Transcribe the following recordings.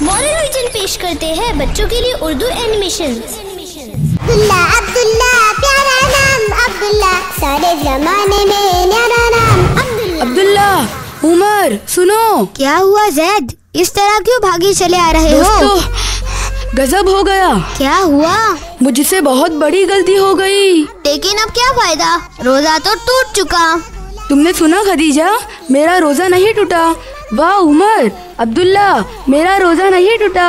Moral vision पेश करते हैं बच्चों के लिए उर्दू एनिमेशन। अब्दुल्ला अब्दुल्ला प्यारा नाम अब्दुल्ला, सारे जमाने में न्यारा नाम अब्दुल्ला। अब्दुल्ला, उमर, सुनो। क्या हुआ जैद, इस तरह क्यों भागे चले आ रहे हो? गजब हो गया। क्या हुआ? मुझसे बहुत बड़ी गलती हो गई। लेकिन अब क्या फायदा, रोजा तो टूट चुका। तुमने सुना खदीजा, मेरा रोजा नहीं टूटा। वाह उमर, अब्दुल्ला, मेरा रोजा नहीं टूटा,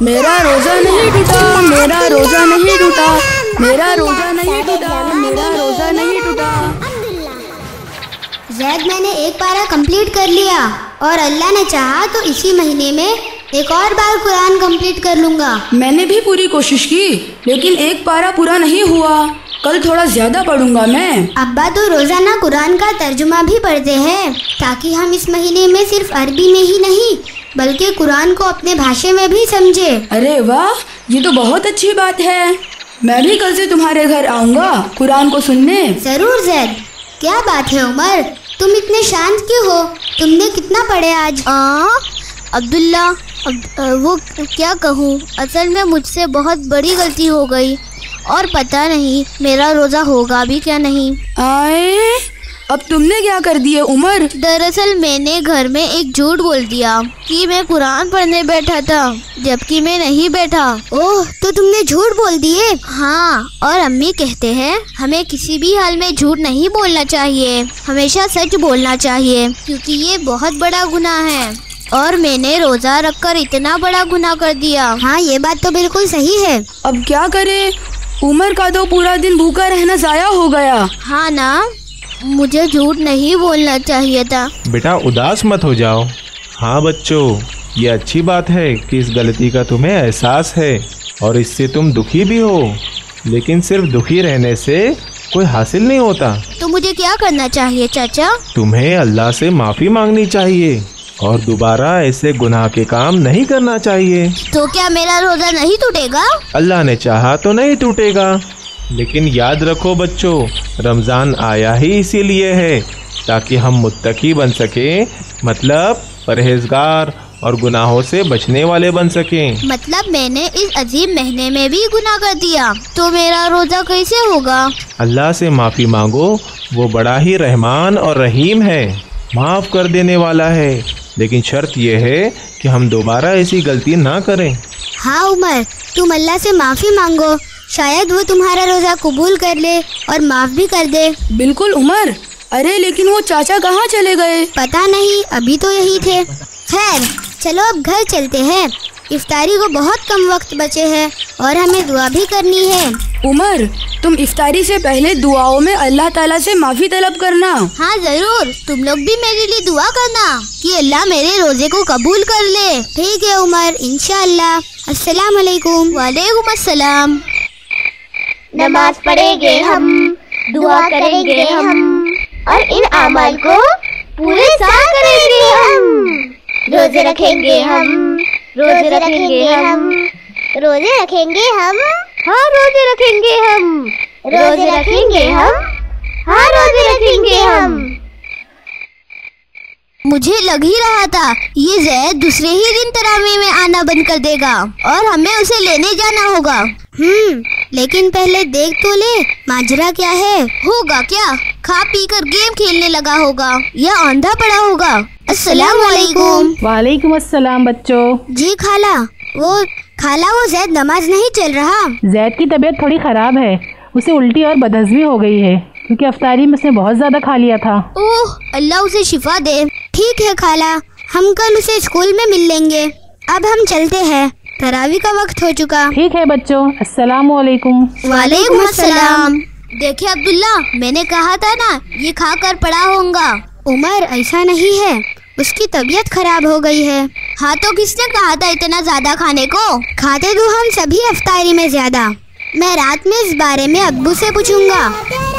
मेरा रोजा नहीं टूटा, मेरा रोजा नहीं टूटा, मेरा रोजा नहीं टूटा, मेरा रोजा नहीं टूटा। जैद, मैंने एक पारा कंप्लीट कर लिया और अल्लाह ने चाहा तो इसी महीने में एक और बार कुरान कंप्लीट कर लूंगा। मैंने भी पूरी कोशिश की, लेकिन एक पारा पूरा नहीं हुआ। कल थोड़ा ज्यादा पढ़ूंगा मैं। अब्बा तो रोजाना कुरान का तर्जुमा भी पढ़ते हैं, ताकि हम इस महीने में सिर्फ अरबी में ही नहीं बल्कि कुरान को अपने भाषा में भी समझे। अरे वाह, ये तो बहुत अच्छी बात है। मैं भी कल से तुम्हारे घर आऊंगा कुरान को सुनने। जरूर जैद। क्या बात है उमर, तुम इतने शांत क्यों हो? तुमने कितना पढ़े आज? अब्दुल्ला, वो क्या कहूँ, असल में मुझसे बहुत बड़ी गलती हो गई और पता नहीं मेरा रोज़ा होगा भी क्या नहीं। आए, अब तुमने क्या कर दिए उमर? दरअसल मैंने घर में एक झूठ बोल दिया कि मैं कुरान पढ़ने बैठा था, जबकि मैं नहीं बैठा। ओह, तो तुमने झूठ बोल दिए? हाँ, और अम्मी कहते हैं हमें किसी भी हाल में झूठ नहीं बोलना चाहिए, हमेशा सच बोलना चाहिए, क्योंकि ये बहुत बड़ा गुनाह है। और मैंने रोजा रखकर इतना बड़ा गुनाह कर दिया। हाँ, ये बात तो बिल्कुल सही है। अब क्या करें, उमर का तो पूरा दिन भूखा रहना ज़ाया हो गया। हाँ ना, मुझे झूठ नहीं बोलना चाहिए था। बेटा उदास मत हो जाओ। हाँ बच्चों, ये अच्छी बात है कि इस गलती का तुम्हें एहसास है और इससे तुम दुखी भी हो, लेकिन सिर्फ दुखी रहने से कोई हासिल नहीं होता। तो मुझे क्या करना चाहिए चाचा? तुम्हें अल्लाह से माफ़ी मांगनी चाहिए और दोबारा ऐसे गुनाह के काम नहीं करना चाहिए। तो क्या मेरा रोजा नहीं टूटेगा? अल्लाह ने चाहा तो नहीं टूटेगा, लेकिन याद रखो बच्चों, रमज़ान आया ही इसीलिए है ताकि हम मुत्तकी बन सकें, मतलब परहेजगार और गुनाहों से बचने वाले बन सकें। मतलब मैंने इस अजीब महीने में भी गुनाह कर दिया, तो मेरा रोजा कैसे होगा? अल्लाह से माफ़ी मांगो, वो बड़ा ही रहमान और रहीम है, माफ़ कर देने वाला है, लेकिन शर्त यह है कि हम दोबारा ऐसी गलती ना करें। हाँ उमर, तुम अल्लाह से माफ़ी मांगो, शायद वो तुम्हारा रोज़ा कबूल कर ले और माफ़ भी कर दे। बिल्कुल उमर। अरे लेकिन वो चाचा कहाँ चले गए? पता नहीं, अभी तो यही थे। खैर चलो अब घर चलते हैं, इफ्तारी को बहुत कम वक्त बचे हैं और हमें दुआ भी करनी है। उमर, तुम इफ्तारी से पहले दुआओं में अल्लाह ताला से माफ़ी तलब करना। हाँ जरूर, तुम लोग भी मेरे लिए दुआ करना कि अल्लाह मेरे रोजे को कबूल कर ले। ठीक है उमर, इंशाअल्लाह। अस्सलाम वालेकुम। वालेकुम अस्सलाम। नमाज पढ़ेंगे हम, दुआ करेंगे हम और इन अमाल को पूरे साल करेंगे हम। रोजे रखेंगे हम, रोजे रखेंगे हम, रोजे रखेंगे हम, हाँ रोजे रखेंगे हम, रोजे रखेंगे हम, हाँ रोजे रखेंगे हम। मुझे लग ही रहा था ये जैद दूसरे ही दिन तरावी में आना बंद कर देगा और हमें उसे लेने जाना होगा। लेकिन पहले देख तो ले माजरा क्या है। होगा क्या, खा पी कर गेम खेलने लगा होगा या आंधा पड़ा होगा। अस्सलाम वालेकुम। वालेकुम अस्सलाम बच्चों। जी खाला, वो जैद नमाज नहीं चल रहा। जैद की तबीयत थोड़ी खराब है, उसे उल्टी और बदहज़मी हो गई है क्योंकि अफ्तारी में उसने बहुत ज्यादा खा लिया था। ओह, अल्लाह उसे शिफा दे। ठीक है खाला, हम कल उसे स्कूल में मिल लेंगे। अब हम चलते हैं, तरावी का वक्त हो चुका। ठीक है बच्चों, अस्सलाम वालेकुम। वालेकुम अस्सलाम। देखिए अब्दुल्ला, मैंने कहा था ना ये खा कर पड़ा होगा। उमर, ऐसा नहीं है, उसकी तबीयत खराब हो गई है। हाँ तो किसने कहा था इतना ज्यादा खाने को? खाते तो हम सभी अफ्तारी में ज्यादा। मैं रात में इस बारे में अब्बू से पूछूंगा।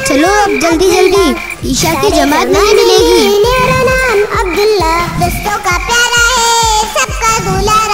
चलो अब जल्दी जल्दी, ईशा की जमात नहीं मिलेगी। मेरा नाम अब्दुल्ला, दोस्तों का प्यारा है, सबका दूल्हा